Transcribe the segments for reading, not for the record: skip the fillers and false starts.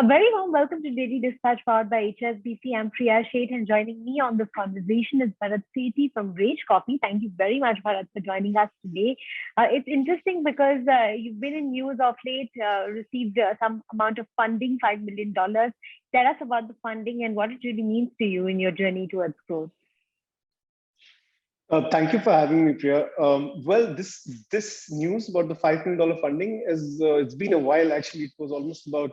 A very warm welcome to Daily Dispatch powered by HSBC. I'm Priya Sheth, and joining me on this conversation is Bharat Sethi from Rage Coffee. Thank you very much, Bharat, for joining us today. It's interesting because you've been in news of late, received some amount of funding, $5 million. Tell us about the funding and what it really means to you in your journey towards growth. Thank you for having me, Priya. Well, this news about the $5 million funding is it's been a while. Actually, it was almost about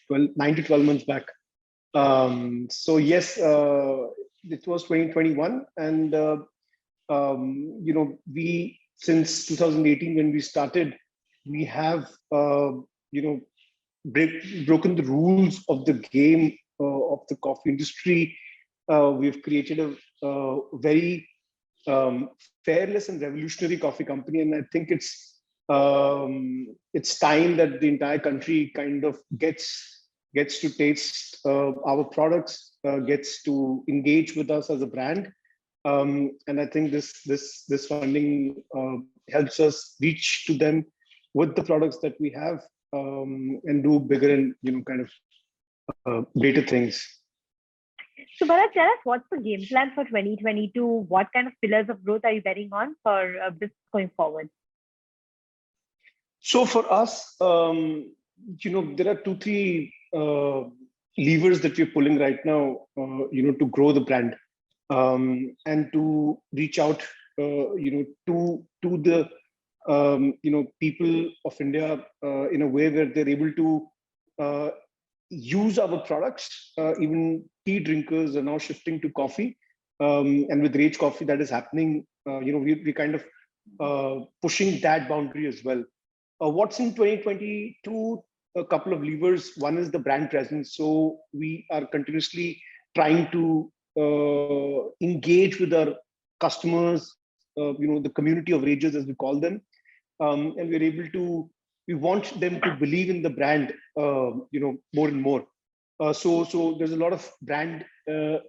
9 to 12 months back. So yes, it was 2021, and we since 2018 when we started, we have broken the rules of the game of the coffee industry. We've created a very fearless and revolutionary coffee company, and I think it's time that the entire country kind of gets to taste our products, gets to engage with us as a brand, and I think this funding helps us reach to them with the products that we have, and do bigger and greater things. So, Bharat, tell us what's the game plan for 2022? What kind of pillars of growth are you betting on for this going forward? So for us, there are 2-3 levers that we're pulling right now, to grow the brand, and to reach out, to the, people of India in a way where they're able to use our products. Even tea drinkers are now shifting to coffee, and with Rage Coffee that is happening. We're kind of pushing that boundary as well. What's in 2022? A couple of levers. One is the brand presence. So we are continuously trying to engage with our customers, the community of Ragers as we call them, and we're able to. We want them to believe in the brand, more and more. So there's a lot of brand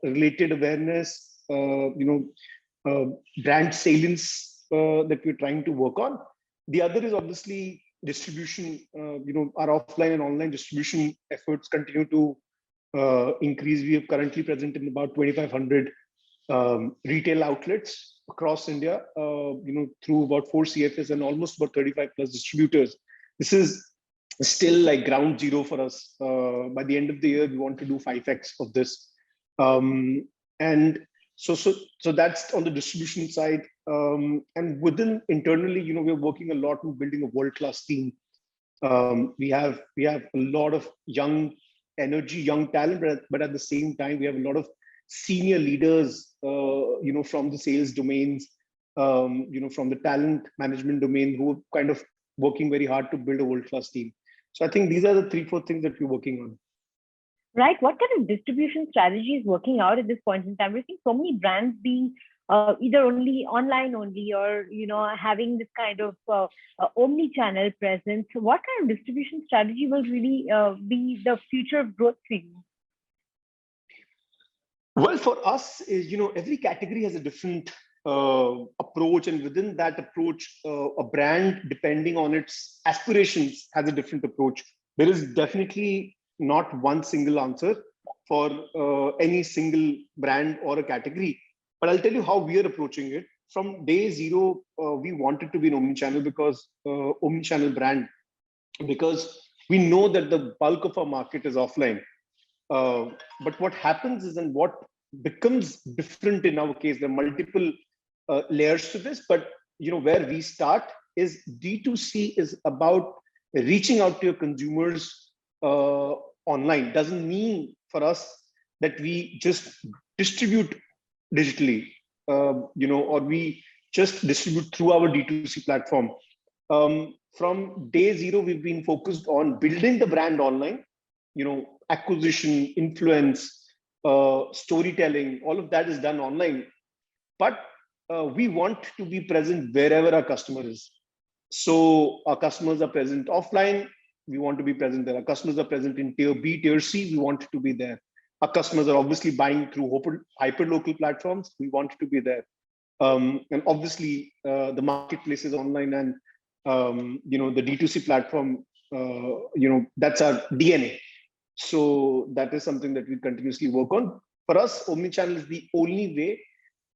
related awareness, brand salience that we're trying to work on. The other is obviously distribution. Our offline and online distribution efforts continue to increase. We are currently present in about 2,500 retail outlets across India, through about 4 CFS and almost about 35 plus distributors. This is still like ground zero for us. By the end of the year, we want to do 5x of this. And so that's on the distribution side. And within internally, we're working a lot on building a world-class team. We have a lot of young energy, young talent, but at the same time, we have a lot of senior leaders, from the sales domains, from the talent management domain, who are kind of working very hard to build a world-class team. So I think these are the 3-4 things that we're working on. Right. What kind of distribution strategy is working out at this point in time? We're seeing so many brands being either only online only, or having this kind of omni-channel presence. So what kind of distribution strategy will really be the future of growth for you? Well, for us, every category has a different approach, and within that approach, a brand, depending on its aspirations, has a different approach. There is definitely not one single answer for any single brand or a category. But I'll tell you how we are approaching it. From day zero, we wanted to be an omnichannel omnichannel brand, because we know that the bulk of our market is offline. But what happens is, and what becomes different in our case, there are multiple layers to this, but where we start is D2C is about reaching out to your consumers online. Doesn't mean for us that we just distribute digitally, or we just distribute through our D2C platform. From day zero, we've been focused on building the brand online, acquisition, influence, storytelling, all of that is done online. But we want to be present wherever our customer is. So our customers are present offline, we want to be present there. Our customers are present in tier B, tier C, we want to be there. Our customers are obviously buying through hyper-local platforms, we want to be there. And obviously the marketplace is online, and the D2C platform, that's our DNA. So that is something that we continuously work on. For us, omnichannel is the only way.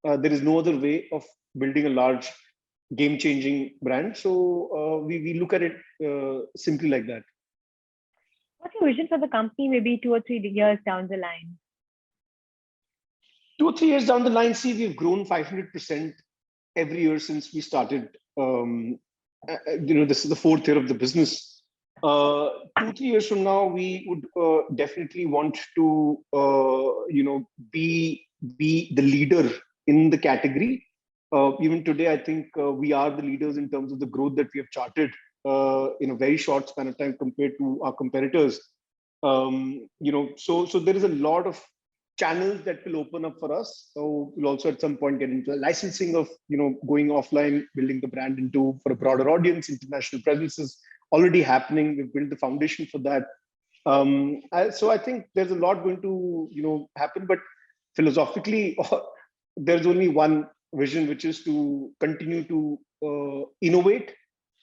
There is no other way of building a large game-changing brand. So we look at it simply like that. What's your vision for the company, maybe 2 or 3 years down the line? 2 or 3 years down the line, see, we've grown 500% every year since we started. This is the 4th year of the business. 2-3 years from now, we would definitely want to, be the leader in the category. Even today, I think we are the leaders in terms of the growth that we have charted in a very short span of time compared to our competitors. So there is a lot of channels that will open up for us. So we'll also at some point get into licensing of, going offline, building the brand for a broader audience. International presence is already happening. We've built the foundation for that. So I think there's a lot going to, happen, but philosophically, there's only one vision, which is to continue to innovate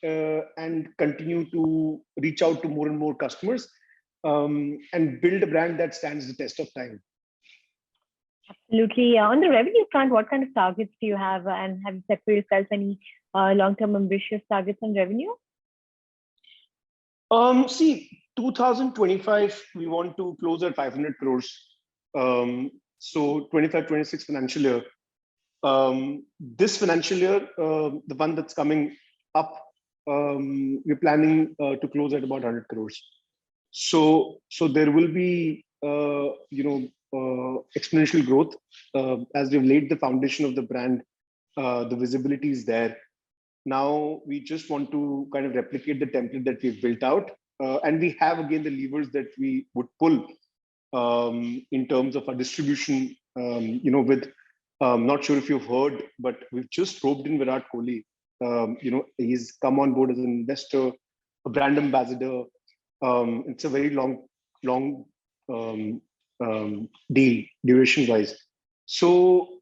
and continue to reach out to more and more customers and build a brand that stands the test of time. Absolutely. On the revenue front, what kind of targets do you have, and have you set for yourself any long-term ambitious targets on revenue? See, 2025, we want to close at 500 crores. So 25-26 financial year. This financial year, the one that's coming up, we're planning to close at about 100 crores. So there will be, exponential growth as we've laid the foundation of the brand. The visibility is there. Now we just want to kind of replicate the template that we've built out, and we have again the levers that we would pull in terms of our distribution. With not sure if you've heard, but we've just roped in Virat Kohli. He's come on board as an investor, a brand ambassador. It's a very long deal duration wise. So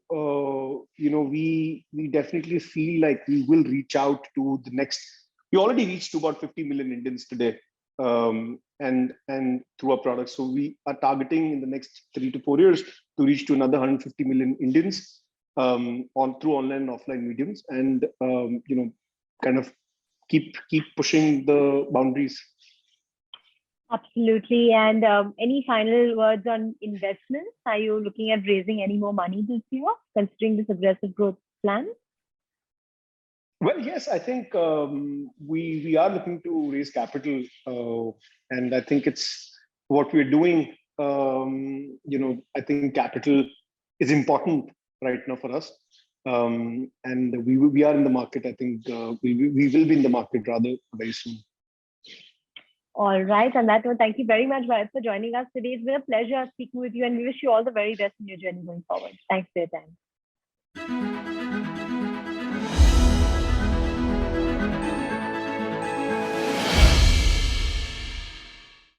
we definitely feel like we will reach out to the next. We already reached to about 50 million Indians today, and through our products. So we are targeting in the next 3 to 4 years to reach to another 150 million Indians through online and offline mediums, and kind of keep pushing the boundaries. Absolutely. And any final words on investments? Are you looking at raising any more money this year, considering this aggressive growth plan? Well, yes, I think we are looking to raise capital, and I think it's what we're doing. I think capital is important right now for us, and we are in the market. I think we will be in the market rather very soon. All right. On that note, thank you very much, Bharat, for joining us today. It's been a pleasure speaking with you, and we wish you all the very best in your journey going forward. Thanks for your time.